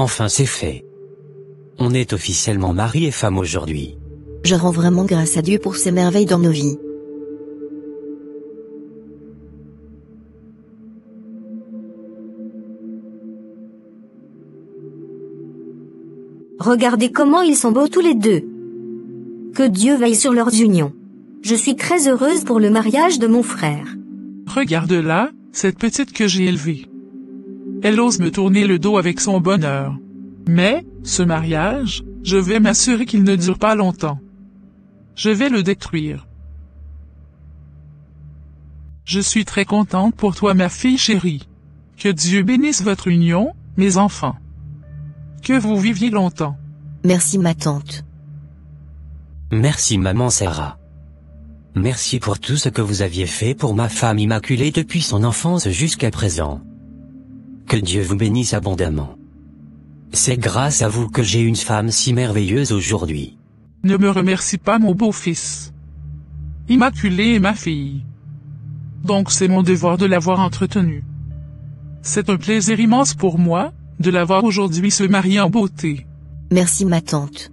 Enfin c'est fait. On est officiellement mari et femme aujourd'hui. Je rends vraiment grâce à Dieu pour ces merveilles dans nos vies. Regardez comment ils sont beaux tous les deux. Que Dieu veille sur leur union. Je suis très heureuse pour le mariage de mon frère. Regarde-la, cette petite que j'ai élevée. Elle ose me tourner le dos avec son bonheur. Mais, ce mariage, je vais m'assurer qu'il ne dure pas longtemps. Je vais le détruire. Je suis très contente pour toi, ma fille chérie. Que Dieu bénisse votre union, mes enfants. Que vous viviez longtemps. Merci ma tante. Merci maman Sarah. Merci pour tout ce que vous aviez fait pour ma femme immaculée depuis son enfance jusqu'à présent. Que Dieu vous bénisse abondamment. C'est grâce à vous que j'ai une femme si merveilleuse aujourd'hui. Ne me remercie pas, mon beau-fils. Immaculée est ma fille. Donc c'est mon devoir de l'avoir entretenue. C'est un plaisir immense pour moi, de la voir aujourd'hui se marier en beauté. Merci ma tante.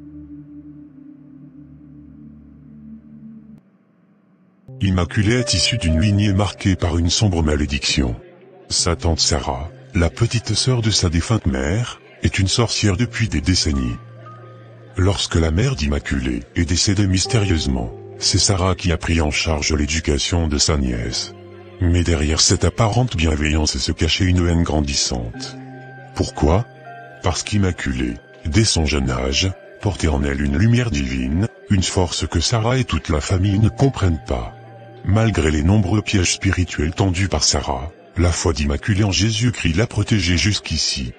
Immaculée est issue d'une lignée marquée par une sombre malédiction. Sa tante Sarah, la petite sœur de sa défunte mère, est une sorcière depuis des décennies. Lorsque la mère d'Immaculée est décédée mystérieusement, c'est Sarah qui a pris en charge l'éducation de sa nièce. Mais derrière cette apparente bienveillance se cachait une haine grandissante. Pourquoi? Parce qu'Immaculée, dès son jeune âge, portait en elle une lumière divine, une force que Sarah et toute la famille ne comprennent pas. Malgré les nombreux pièges spirituels tendus par Sarah, la foi d'Immaculée en Jésus-Christ l'a protégée jusqu'ici.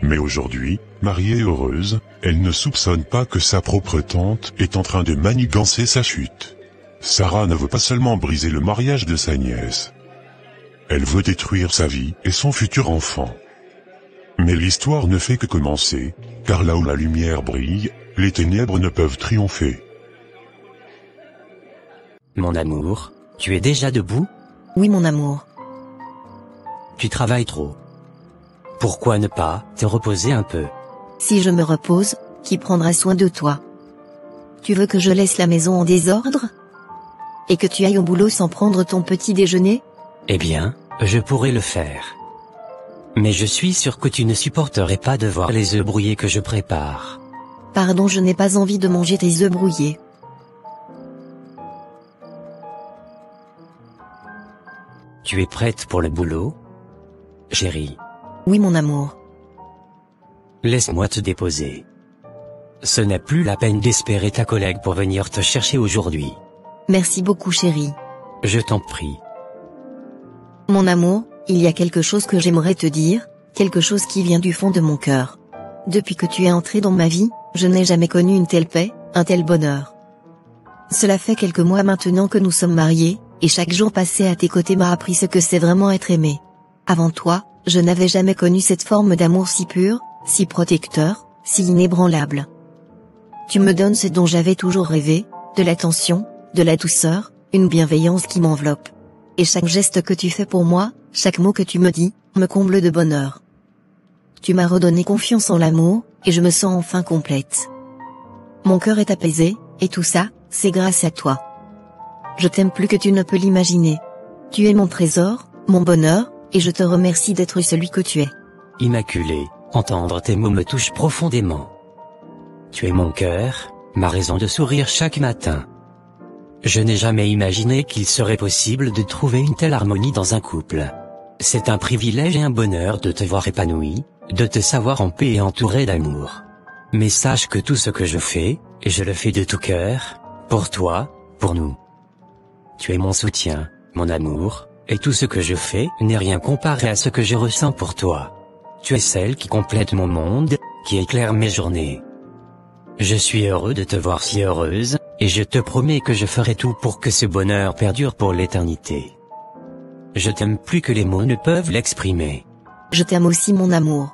Mais aujourd'hui, mariée et heureuse, elle ne soupçonne pas que sa propre tante est en train de manigancer sa chute. Sarah ne veut pas seulement briser le mariage de sa nièce. Elle veut détruire sa vie et son futur enfant. Mais l'histoire ne fait que commencer, car là où la lumière brille, les ténèbres ne peuvent triompher. Mon amour, tu es déjà debout? Oui mon amour. Tu travailles trop. Pourquoi ne pas te reposer un peu? Si je me repose, qui prendra soin de toi? Tu veux que je laisse la maison en désordre? Et que tu ailles au boulot sans prendre ton petit déjeuner? Eh bien, je pourrais le faire. Mais je suis sûr que tu ne supporterais pas de voir les œufs brouillés que je prépare. Pardon, je n'ai pas envie de manger tes œufs brouillés. Tu es prête pour le boulot? Chérie. Oui mon amour. Laisse-moi te déposer. Ce n'est plus la peine d'espérer ta collègue pour venir te chercher aujourd'hui. Merci beaucoup chérie. Je t'en prie. Mon amour, il y a quelque chose que j'aimerais te dire, quelque chose qui vient du fond de mon cœur. Depuis que tu es entré dans ma vie, je n'ai jamais connu une telle paix, un tel bonheur. Cela fait quelques mois maintenant que nous sommes mariés, et chaque jour passé à tes côtés m'a appris ce que c'est vraiment être aimé. Avant toi, je n'avais jamais connu cette forme d'amour si pur, si protecteur, si inébranlable. Tu me donnes ce dont j'avais toujours rêvé, de l'attention, de la douceur, une bienveillance qui m'enveloppe. Et chaque geste que tu fais pour moi, chaque mot que tu me dis, me comble de bonheur. Tu m'as redonné confiance en l'amour, et je me sens enfin complète. Mon cœur est apaisé, et tout ça, c'est grâce à toi. Je t'aime plus que tu ne peux l'imaginer. Tu es mon trésor, mon bonheur, et je te remercie d'être celui que tu es. Immaculée, entendre tes mots me touche profondément. Tu es mon cœur, ma raison de sourire chaque matin. Je n'ai jamais imaginé qu'il serait possible de trouver une telle harmonie dans un couple. C'est un privilège et un bonheur de te voir épanouie, de te savoir en paix et entourée d'amour. Mais sache que tout ce que je fais, et je le fais de tout cœur, pour toi, pour nous. Tu es mon soutien, mon amour, et tout ce que je fais n'est rien comparé à ce que je ressens pour toi. Tu es celle qui complète mon monde, qui éclaire mes journées. Je suis heureux de te voir si heureuse, et je te promets que je ferai tout pour que ce bonheur perdure pour l'éternité. Je t'aime plus que les mots ne peuvent l'exprimer. Je t'aime aussi mon amour.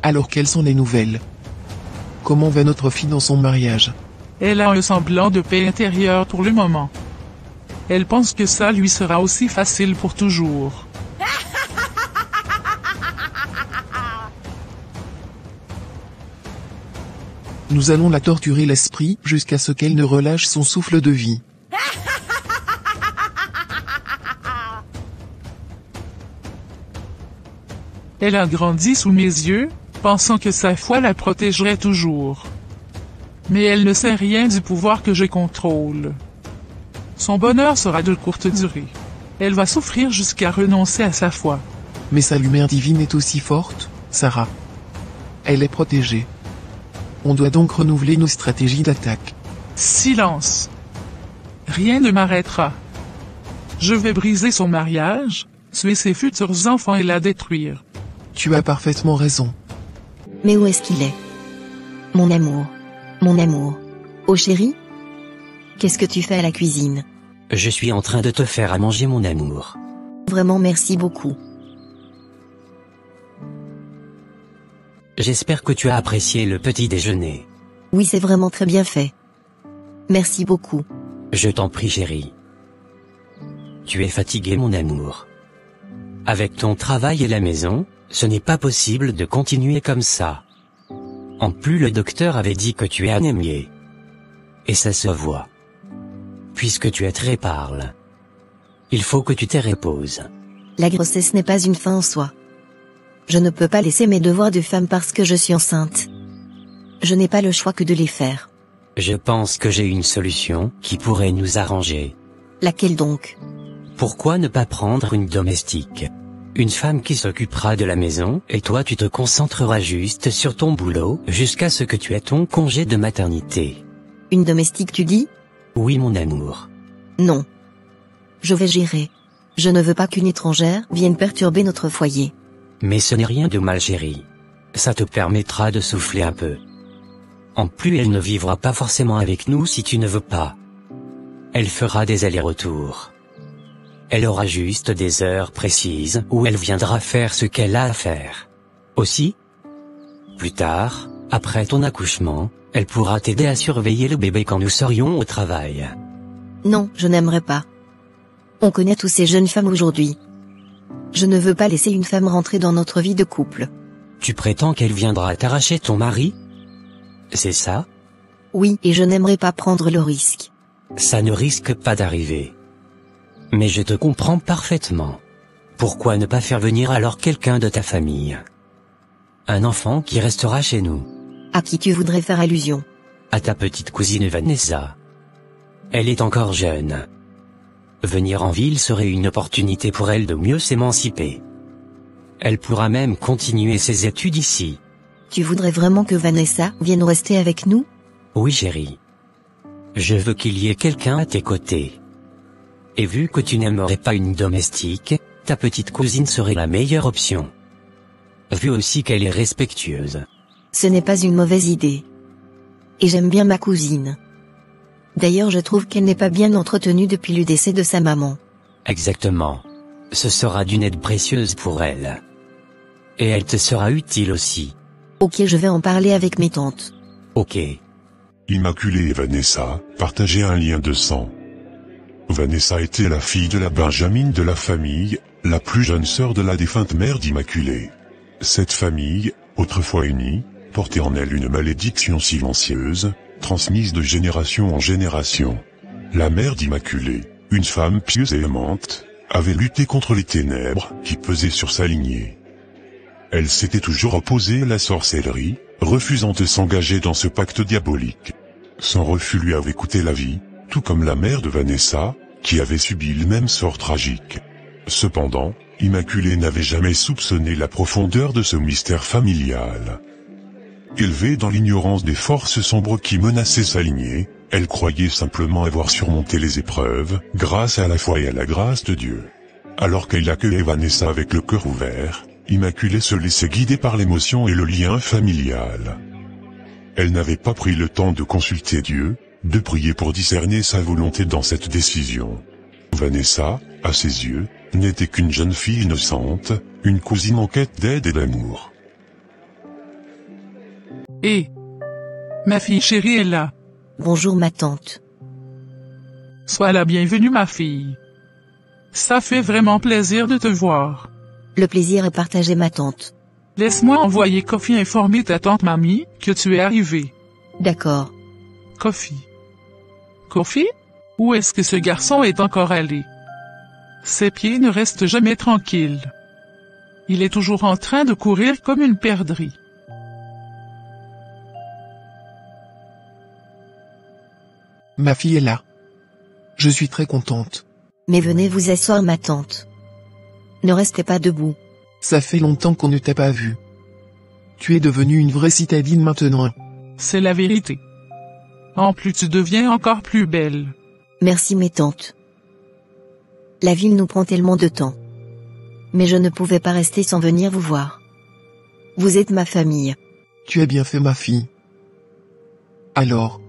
Alors quelles sont les nouvelles? Comment va notre fille dans son mariage? Elle a un semblant de paix intérieure pour le moment. Elle pense que ça lui sera aussi facile pour toujours. Nous allons la torturer l'esprit jusqu'à ce qu'elle ne relâche son souffle de vie. Elle a grandi sous mes yeux, pensant que sa foi la protégerait toujours. Mais elle ne sait rien du pouvoir que je contrôle. Son bonheur sera de courte durée. Elle va souffrir jusqu'à renoncer à sa foi. Mais sa lumière divine est aussi forte, Sarah. Elle est protégée. On doit donc renouveler nos stratégies d'attaque. Silence. Rien ne m'arrêtera. Je vais briser son mariage, tuer ses futurs enfants et la détruire. Tu as parfaitement raison. Mais où est-ce qu'il est? Mon amour. Mon amour. Oh chérie? Qu'est-ce que tu fais à la cuisine? Je suis en train de te faire à manger, mon amour. Vraiment merci beaucoup. J'espère que tu as apprécié le petit déjeuner. Oui, c'est vraiment très bien fait. Merci beaucoup. Je t'en prie, chérie. Tu es fatigué, mon amour. Avec ton travail et la maison, ce n'est pas possible de continuer comme ça. En plus, le docteur avait dit que tu es anémié. Et ça se voit. Puisque tu es très pâle. Il faut que tu te reposes. La grossesse n'est pas une fin en soi. Je ne peux pas laisser mes devoirs de femme parce que je suis enceinte. Je n'ai pas le choix que de les faire. Je pense que j'ai une solution qui pourrait nous arranger. Laquelle donc? Pourquoi ne pas prendre une domestique? Une femme qui s'occupera de la maison, et toi tu te concentreras juste sur ton boulot, jusqu'à ce que tu aies ton congé de maternité. Une domestique, tu dis? Oui, mon amour. Non. Je vais gérer. Je ne veux pas qu'une étrangère vienne perturber notre foyer. Mais ce n'est rien de mal, chérie. Ça te permettra de souffler un peu. En plus, elle ne vivra pas forcément avec nous si tu ne veux pas. Elle fera des allers-retours. Elle aura juste des heures précises où elle viendra faire ce qu'elle a à faire. Aussi, plus tard, après ton accouchement, elle pourra t'aider à surveiller le bébé quand nous serions au travail. Non, je n'aimerais pas. On connaît tous ces jeunes femmes aujourd'hui. Je ne veux pas laisser une femme rentrer dans notre vie de couple. Tu prétends qu'elle viendra t'arracher ton mari? C'est ça? Oui, et je n'aimerais pas prendre le risque. Ça ne risque pas d'arriver. Mais je te comprends parfaitement. Pourquoi ne pas faire venir alors quelqu'un de ta famille? Un enfant qui restera chez nous. À qui tu voudrais faire allusion? À ta petite cousine Vanessa. Elle est encore jeune. Venir en ville serait une opportunité pour elle de mieux s'émanciper. Elle pourra même continuer ses études ici. Tu voudrais vraiment que Vanessa vienne rester avec nous? Oui, chérie. Je veux qu'il y ait quelqu'un à tes côtés. Et vu que tu n'aimerais pas une domestique, ta petite cousine serait la meilleure option. Vu aussi qu'elle est respectueuse. Ce n'est pas une mauvaise idée. Et j'aime bien ma cousine. D'ailleurs, je trouve qu'elle n'est pas bien entretenue depuis le décès de sa maman. Exactement. Ce sera d'une aide précieuse pour elle. Et elle te sera utile aussi. Ok, je vais en parler avec mes tantes. Ok. Immaculée et Vanessa partageaient un lien de sang. Vanessa était la fille de la Benjamine de la famille, la plus jeune sœur de la défunte mère d'Immaculée. Cette famille, autrefois unie, portait en elle une malédiction silencieuse, transmise de génération en génération. La mère d'Immaculée, une femme pieuse et aimante, avait lutté contre les ténèbres qui pesaient sur sa lignée. Elle s'était toujours opposée à la sorcellerie, refusant de s'engager dans ce pacte diabolique. Son refus lui avait coûté la vie, tout comme la mère de Vanessa, qui avait subi le même sort tragique. Cependant, Immaculée n'avait jamais soupçonné la profondeur de ce mystère familial. Élevée dans l'ignorance des forces sombres qui menaçaient sa lignée, elle croyait simplement avoir surmonté les épreuves, grâce à la foi et à la grâce de Dieu. Alors qu'elle accueillait Vanessa avec le cœur ouvert, Immaculée se laissait guider par l'émotion et le lien familial. Elle n'avait pas pris le temps de consulter Dieu, de prier pour discerner sa volonté dans cette décision. Vanessa, à ses yeux, n'était qu'une jeune fille innocente, une cousine en quête d'aide et d'amour. Et ma fille chérie est là. Bonjour ma tante. Sois la bienvenue ma fille. Ça fait vraiment plaisir de te voir. Le plaisir est partagé ma tante. Laisse-moi envoyer Kofi informer ta tante Mamie que tu es arrivé. D'accord. Kofi. Kofi? Où est-ce que ce garçon est encore allé? Ses pieds ne restent jamais tranquilles. Il est toujours en train de courir comme une perdrix. Ma fille est là. Je suis très contente. Mais venez vous asseoir ma tante. Ne restez pas debout. Ça fait longtemps qu'on ne t'a pas vue. Tu es devenue une vraie citadine maintenant. C'est la vérité. En plus tu deviens encore plus belle. Merci mes tantes. La ville nous prend tellement de temps. Mais je ne pouvais pas rester sans venir vous voir. Vous êtes ma famille. Tu as bien fait ma fille. Alors,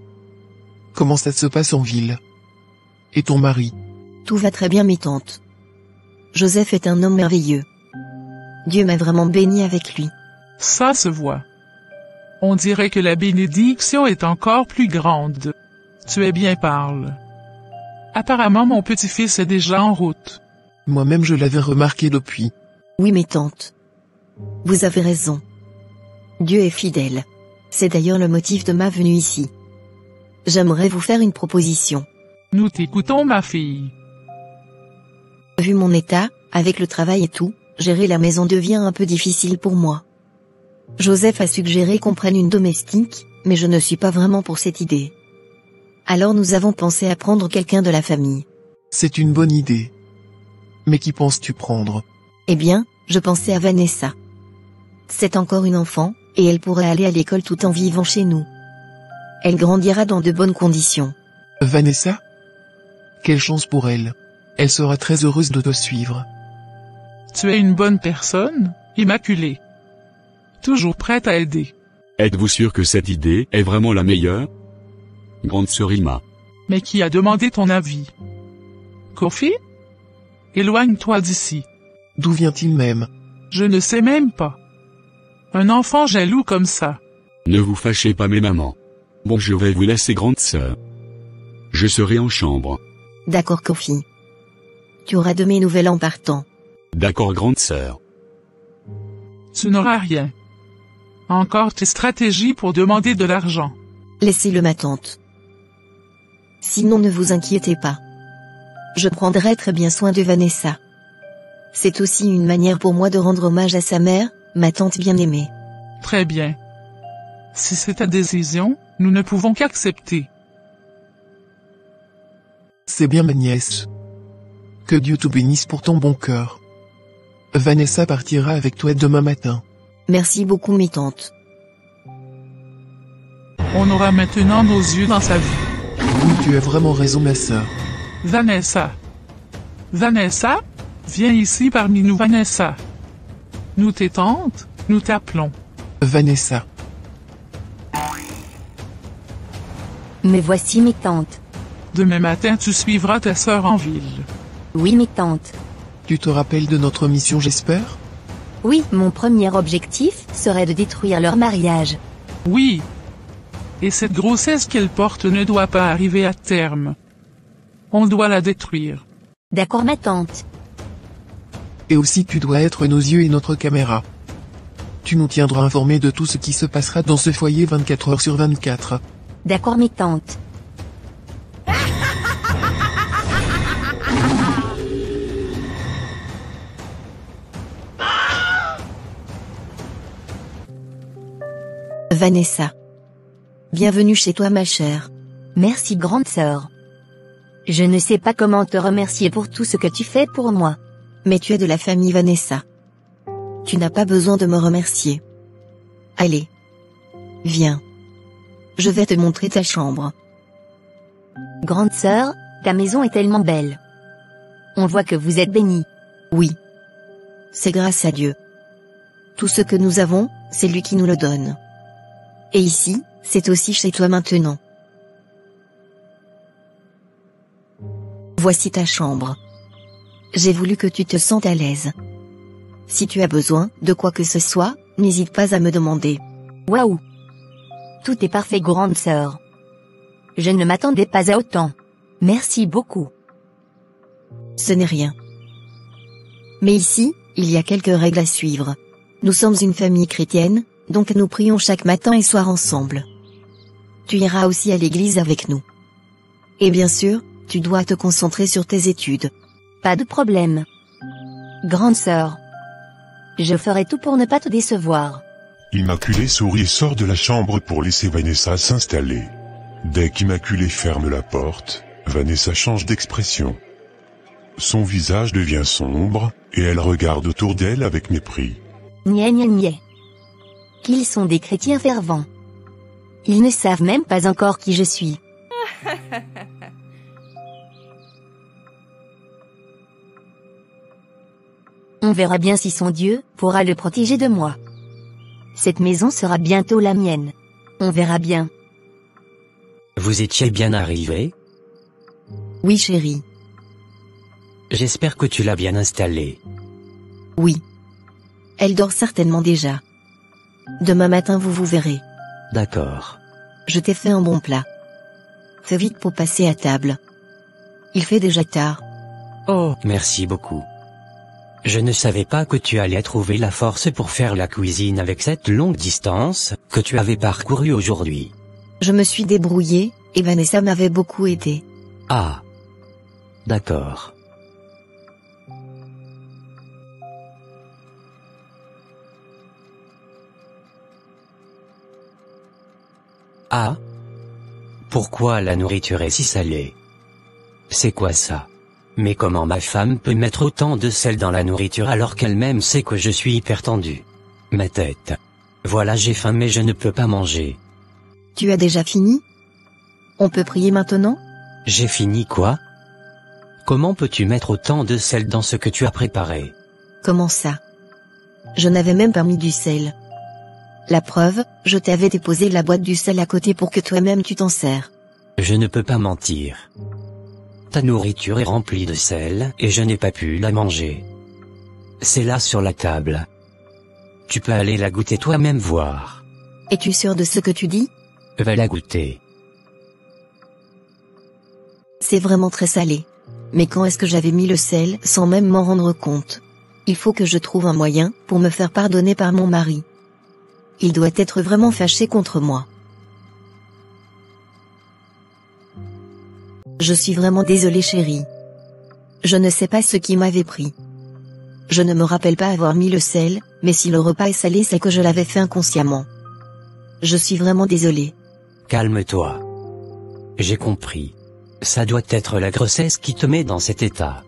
comment ça se passe en ville? Et ton mari? Tout va très bien mes tantes. Joseph est un homme merveilleux. Dieu m'a vraiment béni avec lui. Ça se voit. On dirait que la bénédiction est encore plus grande. Tu es bien parle. Apparemment mon petit-fils est déjà en route. Moi-même je l'avais remarqué depuis. Oui mes tantes. Vous avez raison. Dieu est fidèle. C'est d'ailleurs le motif de ma venue ici. J'aimerais vous faire une proposition. Nous t'écoutons ma fille. Vu mon état, avec le travail et tout, gérer la maison devient un peu difficile pour moi. Joseph a suggéré qu'on prenne une domestique, mais je ne suis pas vraiment pour cette idée. Alors nous avons pensé à prendre quelqu'un de la famille. C'est une bonne idée. Mais qui penses-tu prendre? Eh bien, je pensais à Vanessa. C'est encore une enfant, et elle pourrait aller à l'école tout en vivant chez nous. Elle grandira dans de bonnes conditions. Vanessa? Quelle chance pour elle. Elle sera très heureuse de te suivre. Tu es une bonne personne, immaculée. Toujours prête à aider. Êtes-vous sûr que cette idée est vraiment la meilleure? Grande sœur Ima. Mais qui a demandé ton avis? Kofi? Éloigne-toi d'ici. D'où vient-il même? Je ne sais même pas. Un enfant jaloux comme ça. Ne vous fâchez pas mes mamans. Bon, je vais vous laisser grande sœur. Je serai en chambre. D'accord Kofi. Tu auras de mes nouvelles en partant. D'accord grande sœur. Tu n'auras rien. Encore tes stratégies pour demander de l'argent. Laissez-le ma tante. Sinon ne vous inquiétez pas. Je prendrai très bien soin de Vanessa. C'est aussi une manière pour moi de rendre hommage à sa mère, ma tante bien-aimée. Très bien. Si c'est ta décision, nous ne pouvons qu'accepter. C'est bien ma nièce. Que Dieu te bénisse pour ton bon cœur. Vanessa partira avec toi demain matin. Merci beaucoup mes tantes. On aura maintenant nos yeux dans sa vie. Oui, tu as vraiment raison ma sœur. Vanessa. Vanessa? Viens ici parmi nous Vanessa. Nous tes tantes, nous t'appelons. Vanessa. Me voici mes tantes. Demain matin tu suivras ta sœur en ville. Oui mes tantes. Tu te rappelles de notre mission j'espère? Oui, mon premier objectif serait de détruire leur mariage. Oui. Et cette grossesse qu'elle porte ne doit pas arriver à terme. On doit la détruire. D'accord ma tante. Et aussi tu dois être nos yeux et notre caméra. Tu nous tiendras informés de tout ce qui se passera dans ce foyer 24 heures sur 24. D'accord mes tantes. Vanessa. Bienvenue chez toi ma chère. Merci grande sœur. Je ne sais pas comment te remercier pour tout ce que tu fais pour moi. Mais tu es de la famille Vanessa. Tu n'as pas besoin de me remercier. Allez. Viens. Je vais te montrer ta chambre. Grande sœur, ta maison est tellement belle. On voit que vous êtes bénie. Oui. C'est grâce à Dieu. Tout ce que nous avons, c'est lui qui nous le donne. Et ici, c'est aussi chez toi maintenant. Voici ta chambre. J'ai voulu que tu te sentes à l'aise. Si tu as besoin de quoi que ce soit, n'hésite pas à me demander. Waouh! Tout est parfait, grande sœur. Je ne m'attendais pas à autant. Merci beaucoup. Ce n'est rien. Mais ici, il y a quelques règles à suivre. Nous sommes une famille chrétienne, donc nous prions chaque matin et soir ensemble. Tu iras aussi à l'église avec nous. Et bien sûr, tu dois te concentrer sur tes études. Pas de problème. Grande sœur. Je ferai tout pour ne pas te décevoir. Immaculée sourit et sort de la chambre pour laisser Vanessa s'installer. Dès qu'Immaculée ferme la porte, Vanessa change d'expression. Son visage devient sombre, et elle regarde autour d'elle avec mépris. Niais niais niais. Qu'ils sont des chrétiens fervents. Ils ne savent même pas encore qui je suis. On verra bien si son Dieu pourra le protéger de moi. Cette maison sera bientôt la mienne. On verra bien. Vous étiez bien arrivé? Oui chérie. J'espère que tu l'as bien installée. Oui. Elle dort certainement déjà. Demain matin vous verrez. D'accord. Je t'ai fait un bon plat. Fais vite pour passer à table. Il fait déjà tard. Oh, merci beaucoup. Je ne savais pas que tu allais trouver la force pour faire la cuisine avec cette longue distance que tu avais parcourue aujourd'hui. Je me suis débrouillée, et Vanessa m'avait beaucoup aidé. Ah. D'accord. Ah. Pourquoi la nourriture est si salée? C'est quoi ça? Mais comment ma femme peut mettre autant de sel dans la nourriture alors qu'elle-même sait que je suis hyper tendu? Ma tête. Voilà, j'ai faim mais je ne peux pas manger. Tu as déjà fini? On peut prier maintenant? J'ai fini quoi? Comment peux-tu mettre autant de sel dans ce que tu as préparé? Comment ça? Je n'avais même pas mis du sel. La preuve, je t'avais déposé la boîte du sel à côté pour que toi-même tu t'en sers. Je ne peux pas mentir. Ta nourriture est remplie de sel et je n'ai pas pu la manger. C'est là sur la table. Tu peux aller la goûter toi-même voir. Es-tu sûr de ce que tu dis? Va la goûter. C'est vraiment très salé. Mais quand est-ce que j'avais mis le sel sans même m'en rendre compte? Il faut que je trouve un moyen pour me faire pardonner par mon mari. Il doit être vraiment fâché contre moi. Je suis vraiment désolée chérie. Je ne sais pas ce qui m'avait pris. Je ne me rappelle pas avoir mis le sel, mais si le repas est salé c'est que je l'avais fait inconsciemment. Je suis vraiment désolée. Calme-toi. J'ai compris. Ça doit être la grossesse qui te met dans cet état.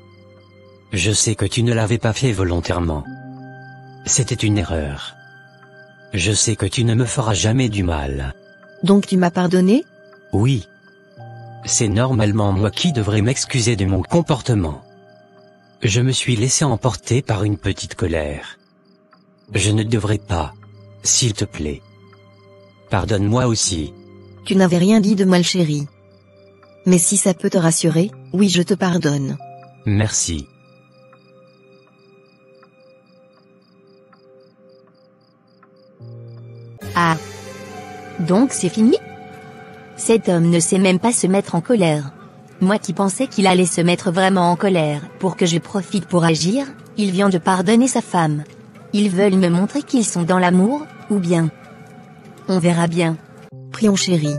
Je sais que tu ne l'avais pas fait volontairement. C'était une erreur. Je sais que tu ne me feras jamais du mal. Donc tu m'as pardonné? Oui. C'est normalement moi qui devrais m'excuser de mon comportement. Je me suis laissé emporter par une petite colère. Je ne devrais pas. S'il te plaît. Pardonne-moi aussi. Tu n'avais rien dit de mal chérie. Mais si ça peut te rassurer, oui je te pardonne. Merci. Ah. Donc c'est fini? Cet homme ne sait même pas se mettre en colère. Moi qui pensais qu'il allait se mettre vraiment en colère pour que je profite pour agir, il vient de pardonner sa femme. Ils veulent me montrer qu'ils sont dans l'amour, ou bien? On verra bien. Prions chérie.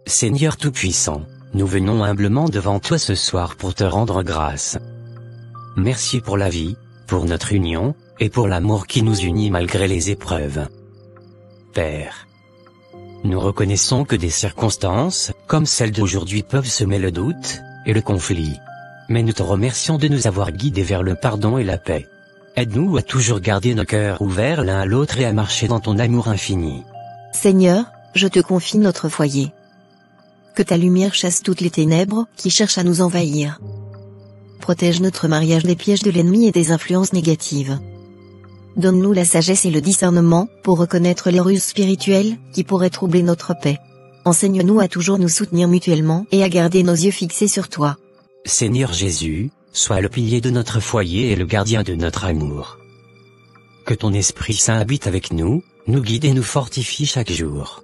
Seigneur Tout-Puissant, nous venons humblement devant toi ce soir pour te rendre grâce. Merci pour la vie, pour notre union, et pour l'amour qui nous unit malgré les épreuves. Père, nous reconnaissons que des circonstances, comme celles d'aujourd'hui peuvent semer le doute, et le conflit. Mais nous te remercions de nous avoir guidés vers le pardon et la paix. Aide-nous à toujours garder nos cœurs ouverts l'un à l'autre et à marcher dans ton amour infini. Seigneur, je te confie notre foyer. Que ta lumière chasse toutes les ténèbres qui cherchent à nous envahir. Protège notre mariage des pièges de l'ennemi et des influences négatives. Donne-nous la sagesse et le discernement pour reconnaître les ruses spirituelles qui pourraient troubler notre paix. Enseigne-nous à toujours nous soutenir mutuellement et à garder nos yeux fixés sur toi. Seigneur Jésus, sois le pilier de notre foyer et le gardien de notre amour. Que ton Esprit Saint habite avec nous, nous guide et nous fortifie chaque jour.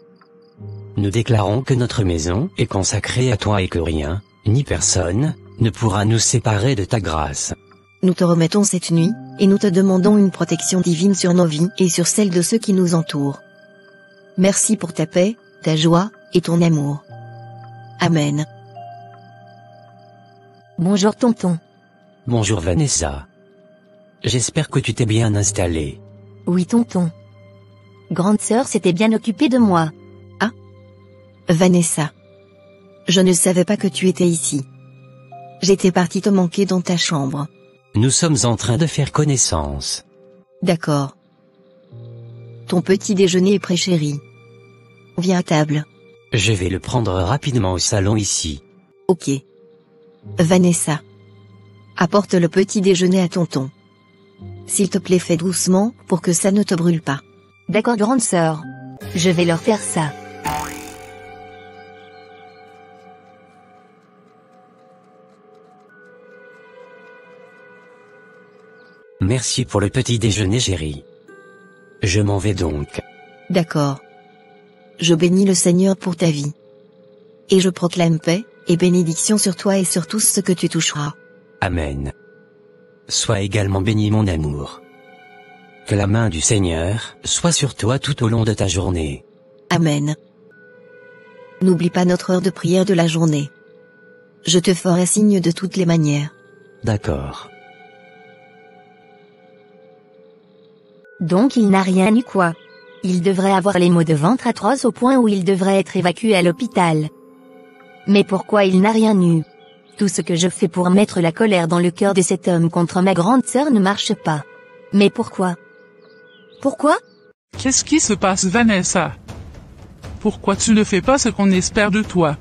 Nous déclarons que notre maison est consacrée à toi et que rien, ni personne, ne pourra nous séparer de ta grâce. Nous te remettons cette nuit, et nous te demandons une protection divine sur nos vies et sur celles de ceux qui nous entourent. Merci pour ta paix, ta joie, et ton amour. Amen. Bonjour tonton. Bonjour Vanessa. J'espère que tu t'es bien installée. Oui tonton. Grande sœur s'était bien occupée de moi. Ah. Vanessa. Je ne savais pas que tu étais ici. J'étais partie te manquer dans ta chambre. Nous sommes en train de faire connaissance. D'accord. Ton petit déjeuner est prêt chéri. Viens à table. Je vais le prendre rapidement au salon ici. Ok. Vanessa. Apporte le petit déjeuner à tonton. S'il te plaît, fais doucement, pour que ça ne te brûle pas. D'accord grande sœur. Je vais leur faire ça. Merci pour le petit déjeuner chéri. Je m'en vais donc. D'accord. Je bénis le Seigneur pour ta vie. Et je proclame paix, et bénédiction sur toi et sur tout ce que tu toucheras. Amen. Sois également béni mon amour. Que la main du Seigneur soit sur toi tout au long de ta journée. Amen. N'oublie pas notre heure de prière de la journée. Je te ferai signe de toutes les manières. D'accord. Donc il n'a rien eu quoi. Il devrait avoir les maux de ventre atroces au point où il devrait être évacué à l'hôpital. Mais pourquoi il n'a rien eu? Tout ce que je fais pour mettre la colère dans le cœur de cet homme contre ma grande sœur ne marche pas. Mais pourquoi? Pourquoi? Qu'est-ce qui se passe Vanessa? Pourquoi tu ne fais pas ce qu'on espère de toi?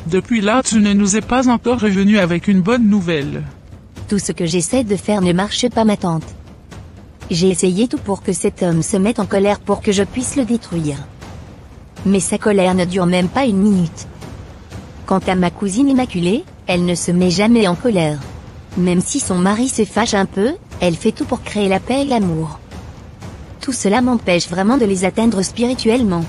Depuis là tu ne nous es pas encore revenu avec une bonne nouvelle. Tout ce que j'essaie de faire ne marche pas ma tante. J'ai essayé tout pour que cet homme se mette en colère pour que je puisse le détruire. Mais sa colère ne dure même pas une minute. Quant à ma cousine Immaculée, elle ne se met jamais en colère. Même si son mari se fâche un peu, elle fait tout pour créer la paix et l'amour. Tout cela m'empêche vraiment de les atteindre spirituellement.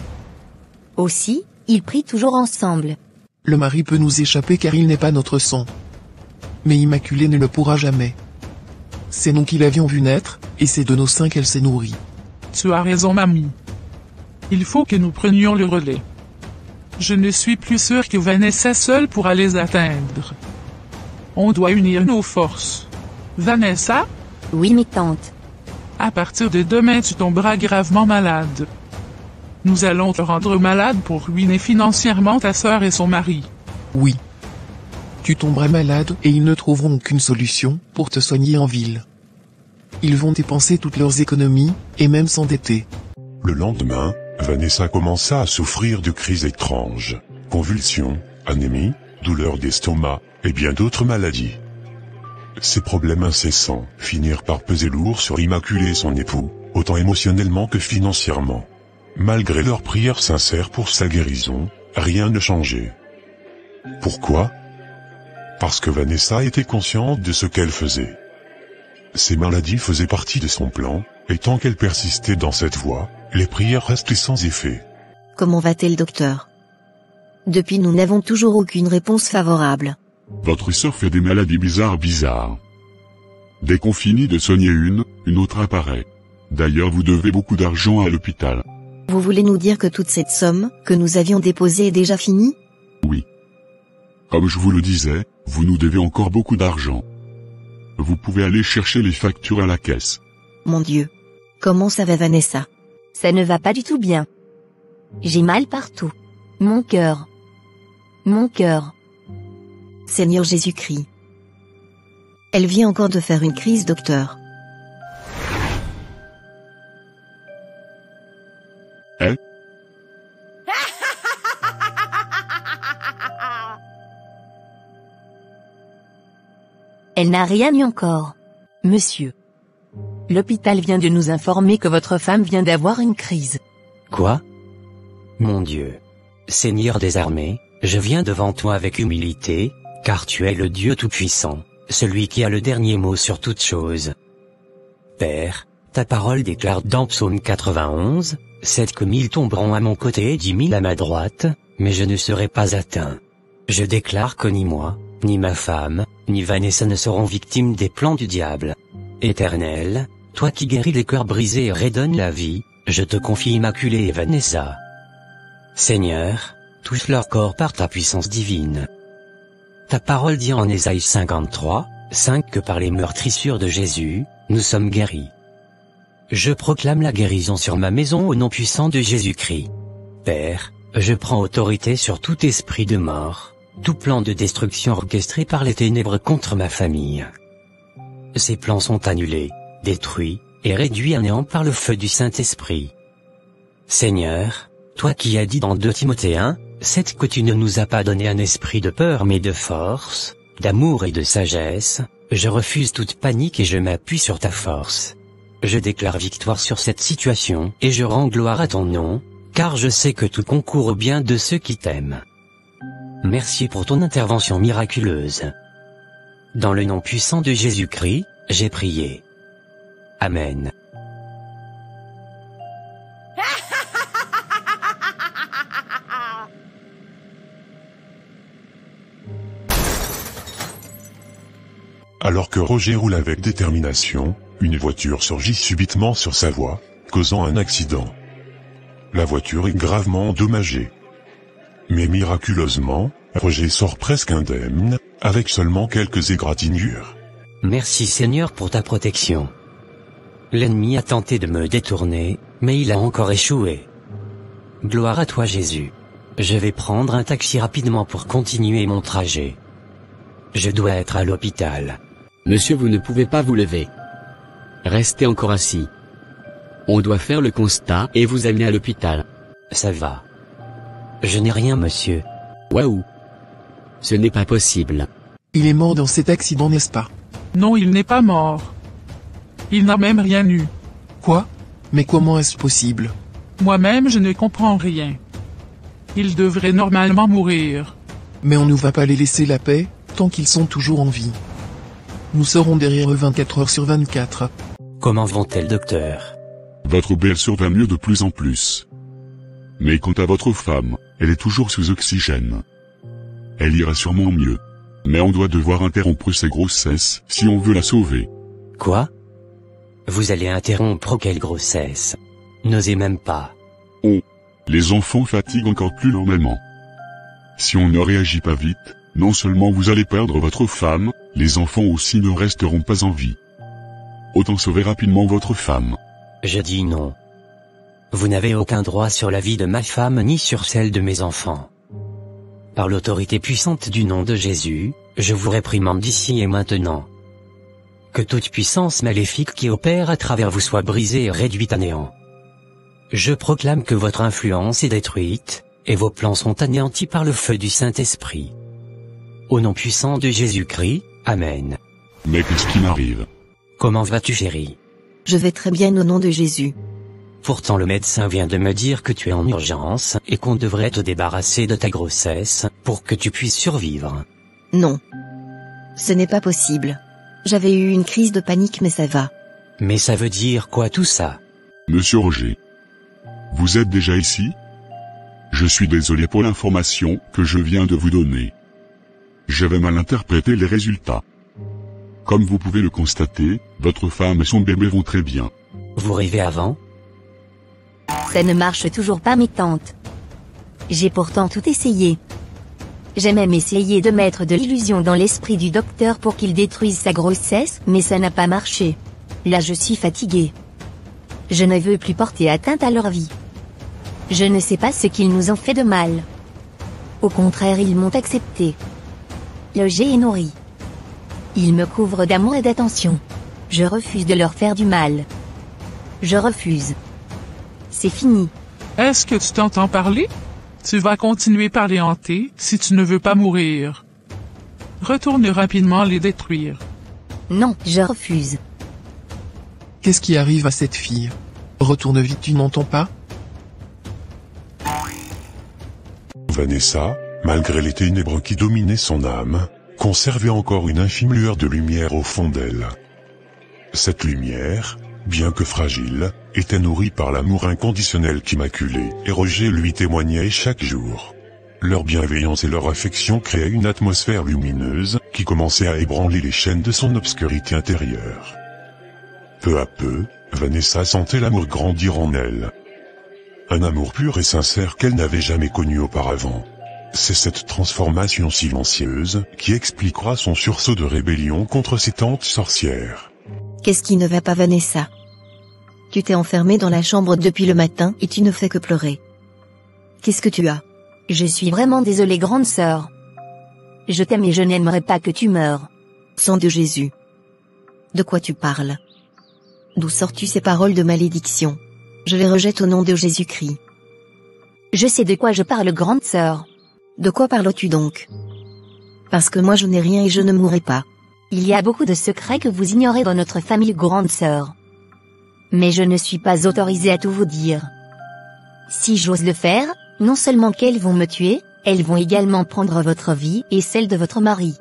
Aussi, ils prient toujours ensemble. Le mari peut nous échapper car il n'est pas notre sang. Mais Immaculée ne le pourra jamais. C'est nous qui l'avions vu naître, et c'est de nos seins qu'elle s'est nourrie. Tu as raison mamie. Il faut que nous prenions le relais. Je ne suis plus sûr que Vanessa seule pourra les atteindre. On doit unir nos forces. Vanessa? Oui mes tantes. À partir de demain tu tomberas gravement malade. Nous allons te rendre malade pour ruiner financièrement ta sœur et son mari. Oui. Tu tomberas malade et ils ne trouveront aucune solution pour te soigner en ville. Ils vont dépenser toutes leurs économies, et même s'endetter. Le lendemain, Vanessa commença à souffrir de crises étranges, convulsions, anémie, douleurs d'estomac, et bien d'autres maladies. Ces problèmes incessants finirent par peser lourd sur Immaculée et son époux, autant émotionnellement que financièrement. Malgré leurs prières sincères pour sa guérison, rien ne changeait. Pourquoi? Parce que Vanessa était consciente de ce qu'elle faisait. Ces maladies faisaient partie de son plan, et tant qu'elle persistait dans cette voie, les prières restaient sans effet. Comment va-t-elle, docteur? Depuis, nous n'avons toujours aucune réponse favorable. Votre sœur fait des maladies bizarres. Dès qu'on finit de soigner une autre apparaît. D'ailleurs vous devez beaucoup d'argent à l'hôpital. Vous voulez nous dire que toute cette somme, que nous avions déposée est déjà finie? Oui. Comme je vous le disais, vous nous devez encore beaucoup d'argent. Vous pouvez aller chercher les factures à la caisse. Mon Dieu. Comment ça va Vanessa? Ça ne va pas du tout bien. J'ai mal partout. Mon cœur. Seigneur Jésus-Christ. Elle vient encore de faire une crise, docteur. Elle n'a rien eu encore. Monsieur. L'hôpital vient de nous informer que votre femme vient d'avoir une crise. Quoi? Mon Dieu. Seigneur des armées, je viens devant toi avec humilité, car tu es le Dieu Tout-Puissant, celui qui a le dernier mot sur toute chose. Père, Ta parole déclare dans Psaume 91, 7 que 1000 tomberont à mon côté et 10 000 à ma droite, mais je ne serai pas atteint. Je déclare que ni moi, ni ma femme, ni Vanessa ne seront victimes des plans du diable. Éternel, toi qui guéris les cœurs brisés et redonnes la vie, je te confie Immaculée et Vanessa. Seigneur, touche leur corps par ta puissance divine. Ta parole dit en Ésaïe 53, 5 que par les meurtrissures de Jésus, nous sommes guéris. Je proclame la guérison sur ma maison au nom puissant de Jésus-Christ. Père, je prends autorité sur tout esprit de mort, tout plan de destruction orchestré par les ténèbres contre ma famille. Ces plans sont annulés, détruits, et réduits à néant par le feu du Saint-Esprit. Seigneur, toi qui as dit dans 2 Timothée 1, 7 que tu ne nous as pas donné un esprit de peur mais de force, d'amour et de sagesse, je refuse toute panique et je m'appuie sur ta force. Je déclare victoire sur cette situation et je rends gloire à ton nom, car je sais que tout concourt au bien de ceux qui t'aiment. Merci pour ton intervention miraculeuse. Dans le nom puissant de Jésus-Christ, j'ai prié. Amen. Alors que Roger roule avec détermination, une voiture surgit subitement sur sa voie, causant un accident. La voiture est gravement endommagée. Mais miraculeusement, Roger sort presque indemne, avec seulement quelques égratignures. Merci Seigneur pour ta protection. L'ennemi a tenté de me détourner, mais il a encore échoué. Gloire à toi Jésus. Je vais prendre un taxi rapidement pour continuer mon trajet. Je dois être à l'hôpital. Monsieur, vous ne pouvez pas vous lever. Restez encore assis. On doit faire le constat et vous amener à l'hôpital. Ça va. Je n'ai rien monsieur. Waouh. Ce n'est pas possible. Il est mort dans cet accident, n'est-ce pas? Non, il n'est pas mort. Il n'a même rien eu. Quoi? Mais comment est-ce possible? Moi-même je ne comprends rien. Il devrait normalement mourir. Mais on ne va pas les laisser la paix, tant qu'ils sont toujours en vie. Nous serons derrière eux 24 heures sur 24. Comment vont-elles docteur? Votre belle-sœur va mieux de plus en plus. Mais quant à votre femme, elle est toujours sous oxygène. Elle ira sûrement mieux. Mais on doit devoir interrompre sa grossesse si on veut la sauver. Quoi? Vous allez interrompre quelle grossesse? N'osez même pas. Oh, les enfants fatiguent encore plus normalement. Si on ne réagit pas vite, non seulement vous allez perdre votre femme, les enfants aussi ne resteront pas en vie. Autant sauver rapidement votre femme. Je dis non. Vous n'avez aucun droit sur la vie de ma femme ni sur celle de mes enfants. Par l'autorité puissante du nom de Jésus, je vous réprimande d'ici et maintenant. Que toute puissance maléfique qui opère à travers vous soit brisée et réduite à néant. Je proclame que votre influence est détruite, et vos plans sont anéantis par le feu du Saint-Esprit. Au nom puissant de Jésus-Christ, Amen. Mais qu'est-ce qui m'arrive? Comment vas-tu chérie? Je vais très bien au nom de Jésus. Pourtant le médecin vient de me dire que tu es en urgence et qu'on devrait te débarrasser de ta grossesse, pour que tu puisses survivre. Non. Ce n'est pas possible. J'avais eu une crise de panique mais ça va. Mais ça veut dire quoi tout ça? Monsieur Roger. Vous êtes déjà ici? Je suis désolé pour l'information que je viens de vous donner. J'avais mal interprété les résultats. Comme vous pouvez le constater, votre femme et son bébé vont très bien. Vous rêvez avant? Ça ne marche toujours pas mes tantes. J'ai pourtant tout essayé. J'ai même essayé de mettre de l'illusion dans l'esprit du docteur pour qu'il détruise sa grossesse, mais ça n'a pas marché. Là je suis fatiguée. Je ne veux plus porter atteinte à leur vie. Je ne sais pas ce qu'ils nous ont fait de mal. Au contraire, ils m'ont accepté. Logé et nourri. Ils me couvrent d'amour et d'attention. Je refuse de leur faire du mal. Je refuse. C'est fini. Est-ce que tu t'entends parler? Tu vas continuer par les hanter si tu ne veux pas mourir. Retourne rapidement les détruire. Non, je refuse. Qu'est-ce qui arrive à cette fille? Retourne vite, tu n'entends pas? Vanessa, malgré les ténèbres qui dominaient son âme, conservait encore une infime lueur de lumière au fond d'elle. Cette lumière, bien que fragile, était nourrie par l'amour inconditionnel qu'Immaculée et Roger lui témoignaient chaque jour. Leur bienveillance et leur affection créaient une atmosphère lumineuse, qui commençait à ébranler les chaînes de son obscurité intérieure. Peu à peu, Vanessa sentait l'amour grandir en elle. Un amour pur et sincère qu'elle n'avait jamais connu auparavant. C'est cette transformation silencieuse, qui expliquera son sursaut de rébellion contre ses tantes sorcières. Qu'est-ce qui ne va pas, Vanessa? Tu t'es enfermée dans la chambre depuis le matin et tu ne fais que pleurer. Qu'est-ce que tu as? Je suis vraiment désolée, grande sœur. Je t'aime et je n'aimerais pas que tu meures. Sang de Jésus. De quoi tu parles? D'où sors-tu ces paroles de malédiction? Je les rejette au nom de Jésus-Christ. Je sais de quoi je parle, grande sœur. De quoi parles-tu donc? Parce que moi je n'ai rien et je ne mourrai pas. Il y a beaucoup de secrets que vous ignorez dans notre famille, grande sœur. Mais je ne suis pas autorisée à tout vous dire. Si j'ose le faire, non seulement qu'elles vont me tuer, elles vont également prendre votre vie et celle de votre mari.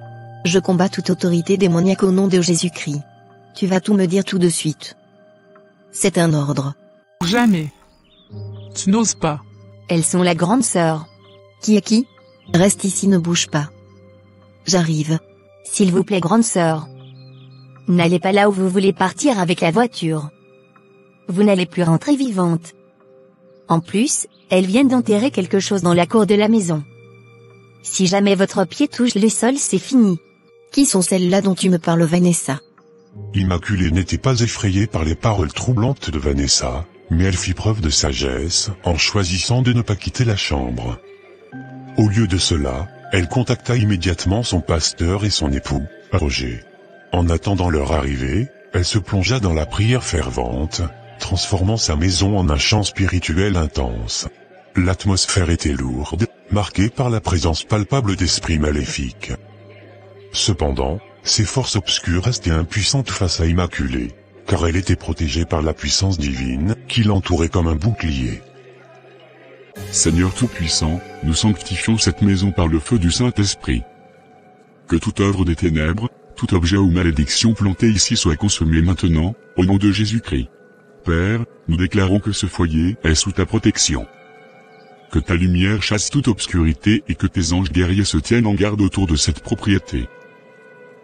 Je combats toute autorité démoniaque au nom de Jésus-Christ. Tu vas tout me dire tout de suite. C'est un ordre. Jamais. Tu n'oses pas. Elles sont la grande sœur. Qui est qui? Reste ici, ne bouge pas. J'arrive. S'il vous plaît, grande sœur. N'allez pas là où vous voulez partir avec la voiture. Vous n'allez plus rentrer vivante. En plus, elles viennent d'enterrer quelque chose dans la cour de la maison. Si jamais votre pied touche le sol, c'est fini. Qui sont celles-là dont tu me parles, Vanessa? Immaculée n'était pas effrayée par les paroles troublantes de Vanessa, mais elle fit preuve de sagesse en choisissant de ne pas quitter la chambre. Au lieu de cela, elle contacta immédiatement son pasteur et son époux, Roger. En attendant leur arrivée, elle se plongea dans la prière fervente, transformant sa maison en un chant spirituel intense. L'atmosphère était lourde, marquée par la présence palpable d'esprits maléfiques. Cependant, ces forces obscures restaient impuissantes face à Immaculée, car elle était protégée par la puissance divine, qui l'entourait comme un bouclier. Seigneur Tout-Puissant, nous sanctifions cette maison par le feu du Saint-Esprit. Que toute œuvre des ténèbres, tout objet ou malédiction planté ici soit consommé maintenant, au nom de Jésus-Christ. Père, nous déclarons que ce foyer est sous ta protection. Que ta lumière chasse toute obscurité et que tes anges guerriers se tiennent en garde autour de cette propriété.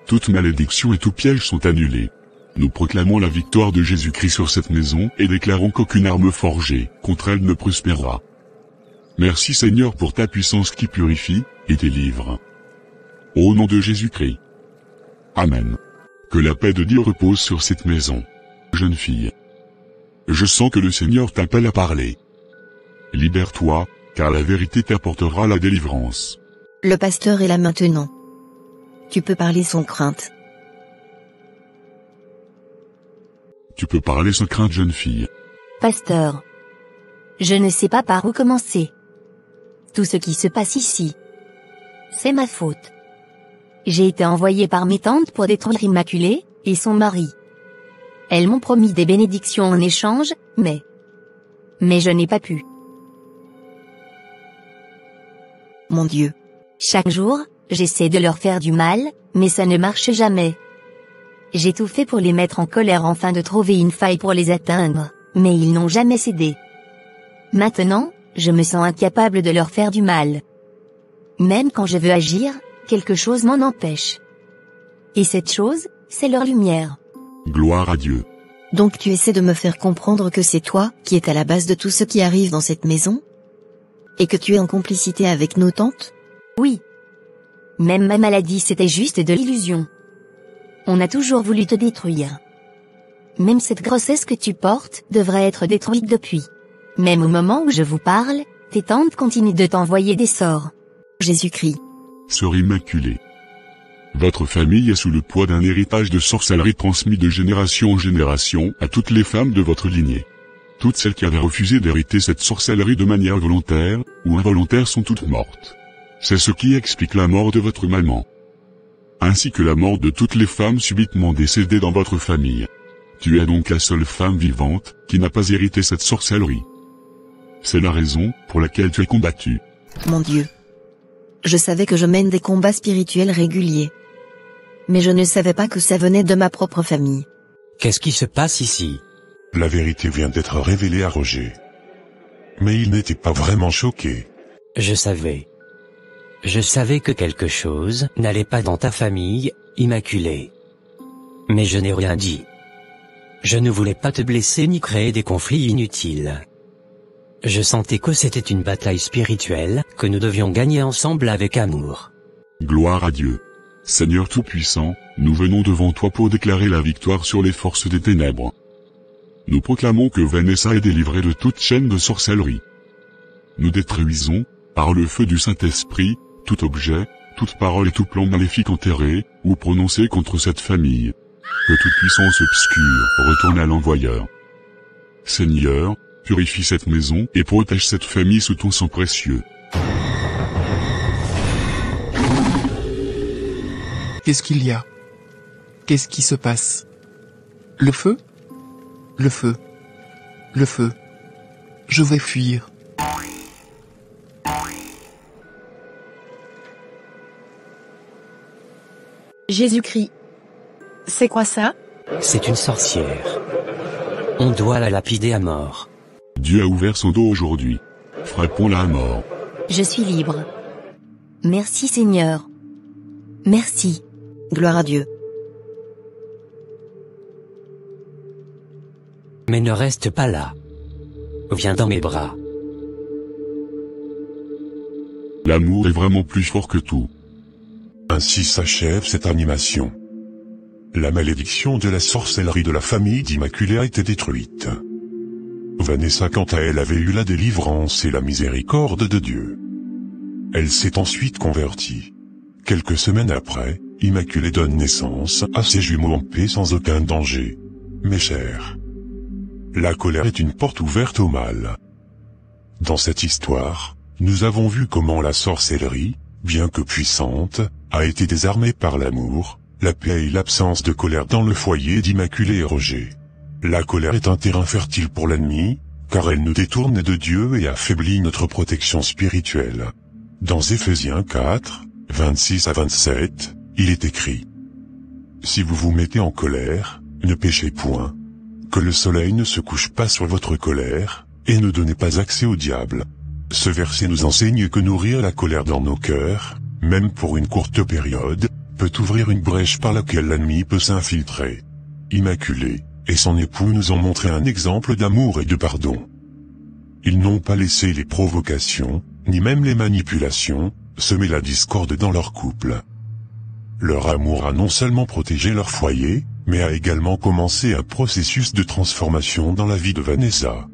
Toute malédiction et tout piège sont annulés. Nous proclamons la victoire de Jésus-Christ sur cette maison et déclarons qu'aucune arme forgée contre elle ne prospérera. Merci Seigneur pour ta puissance qui purifie et délivre. Au nom de Jésus-Christ. Amen. Que la paix de Dieu repose sur cette maison. Jeune fille. Je sens que le Seigneur t'appelle à parler. Libère-toi, car la vérité t'apportera la délivrance. Le pasteur est là maintenant. Tu peux parler sans crainte. Tu peux parler sans crainte, jeune fille. Pasteur. Je ne sais pas par où commencer. Tout ce qui se passe ici, c'est ma faute. J'ai été envoyée par mes tantes pour détruire Immaculée et son mari. Elles m'ont promis des bénédictions en échange, mais je n'ai pas pu. Mon Dieu. Chaque jour, j'essaie de leur faire du mal, mais ça ne marche jamais. J'ai tout fait pour les mettre en colère afin de trouver une faille pour les atteindre, mais ils n'ont jamais cédé. Maintenant, je me sens incapable de leur faire du mal. Même quand je veux agir, quelque chose m'en empêche. Et cette chose, c'est leur lumière. Gloire à Dieu. Donc tu essaies de me faire comprendre que c'est toi qui es à la base de tout ce qui arrive dans cette maison? Et que tu es en complicité avec nos tantes? Oui. Même ma maladie, c'était juste de l'illusion. On a toujours voulu te détruire. Même cette grossesse que tu portes devrait être détruite depuis. Même au moment où je vous parle, tes tantes continuent de t'envoyer des sorts. Jésus-Christ. Sœur Immaculée. Votre famille est sous le poids d'un héritage de sorcellerie transmis de génération en génération à toutes les femmes de votre lignée. Toutes celles qui avaient refusé d'hériter cette sorcellerie de manière volontaire ou involontaire sont toutes mortes. C'est ce qui explique la mort de votre maman. Ainsi que la mort de toutes les femmes subitement décédées dans votre famille. Tu es donc la seule femme vivante qui n'a pas hérité cette sorcellerie. C'est la raison pour laquelle tu es combattue. Mon Dieu. Je savais que je mène des combats spirituels réguliers. Mais je ne savais pas que ça venait de ma propre famille. Qu'est-ce qui se passe ici? La vérité vient d'être révélée à Roger. Mais il n'était pas vraiment choqué. Je savais. Je savais que quelque chose n'allait pas dans ta famille, Immaculée. Mais je n'ai rien dit. Je ne voulais pas te blesser ni créer des conflits inutiles. Je sentais que c'était une bataille spirituelle, que nous devions gagner ensemble avec amour. Gloire à Dieu. Seigneur Tout-Puissant, nous venons devant toi pour déclarer la victoire sur les forces des ténèbres. Nous proclamons que Vanessa est délivrée de toute chaîne de sorcellerie. Nous détruisons, par le feu du Saint-Esprit, tout objet, toute parole et tout plan maléfique enterré, ou prononcé contre cette famille. Que toute puissance obscure retourne à l'envoyeur. Seigneur, purifie cette maison et protège cette famille sous ton sang précieux. Qu'est-ce qu'il y a? Qu'est-ce qui se passe? Le feu? Le feu. Le feu. Je vais fuir. Jésus-Christ. C'est quoi ça? C'est une sorcière. On doit la lapider à mort. Dieu a ouvert son dos aujourd'hui. Frappons-la à mort. Je suis libre. Merci Seigneur. Merci. Gloire à Dieu. Mais ne reste pas là. Viens dans mes bras. L'amour est vraiment plus fort que tout. Ainsi s'achève cette animation. La malédiction de la sorcellerie de la famille d'Immaculée a été détruite. Vanessa quant à elle avait eu la délivrance et la miséricorde de Dieu. Elle s'est ensuite convertie. Quelques semaines après, Immaculée donne naissance à ses jumeaux en paix sans aucun danger. Mes chers, la colère est une porte ouverte au mal. Dans cette histoire, nous avons vu comment la sorcellerie, bien que puissante, a été désarmée par l'amour, la paix et l'absence de colère dans le foyer d'Immaculée et Roger. La colère est un terrain fertile pour l'ennemi, car elle nous détourne de Dieu et affaiblit notre protection spirituelle. Dans Éphésiens 4, 26 à 27, il est écrit: Si vous vous mettez en colère, ne péchez point. Que le soleil ne se couche pas sur votre colère, et ne donnez pas accès au diable. Ce verset nous enseigne que nourrir la colère dans nos cœurs, même pour une courte période, peut ouvrir une brèche par laquelle l'ennemi peut s'infiltrer. Immaculée et son époux nous ont montré un exemple d'amour et de pardon. Ils n'ont pas laissé les provocations, ni même les manipulations, semer la discorde dans leur couple. Leur amour a non seulement protégé leur foyer, mais a également commencé un processus de transformation dans la vie de Vanessa.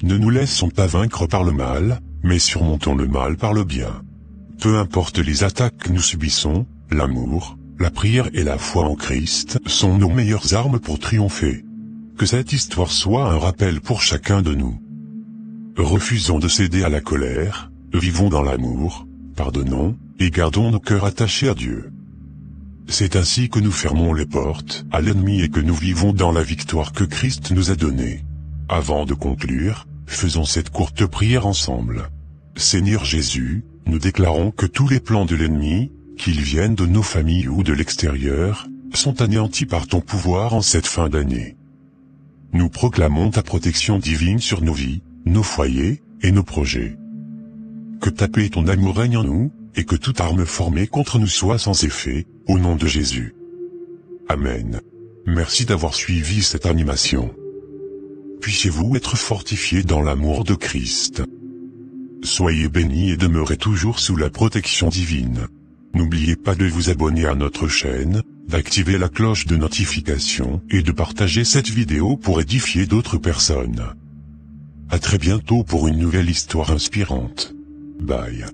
Ne nous laissons pas vaincre par le mal, mais surmontons le mal par le bien. Peu importe les attaques que nous subissons, l'amour, la prière et la foi en Christ sont nos meilleures armes pour triompher. Que cette histoire soit un rappel pour chacun de nous. Refusons de céder à la colère, vivons dans l'amour, pardonnons, et gardons nos cœurs attachés à Dieu. C'est ainsi que nous fermons les portes à l'ennemi et que nous vivons dans la victoire que Christ nous a donnée. Avant de conclure, faisons cette courte prière ensemble. Seigneur Jésus, nous déclarons que tous les plans de l'ennemi, qu'ils viennent de nos familles ou de l'extérieur, sont anéantis par ton pouvoir en cette fin d'année. Nous proclamons ta protection divine sur nos vies, nos foyers, et nos projets. Que ta paix et ton amour règnent en nous, et que toute arme formée contre nous soit sans effet, au nom de Jésus. Amen. Merci d'avoir suivi cette animation. Puissiez-vous être fortifiés dans l'amour de Christ. Soyez bénis et demeurez toujours sous la protection divine. N'oubliez pas de vous abonner à notre chaîne, d'activer la cloche de notification et de partager cette vidéo pour édifier d'autres personnes. À très bientôt pour une nouvelle histoire inspirante. Bye.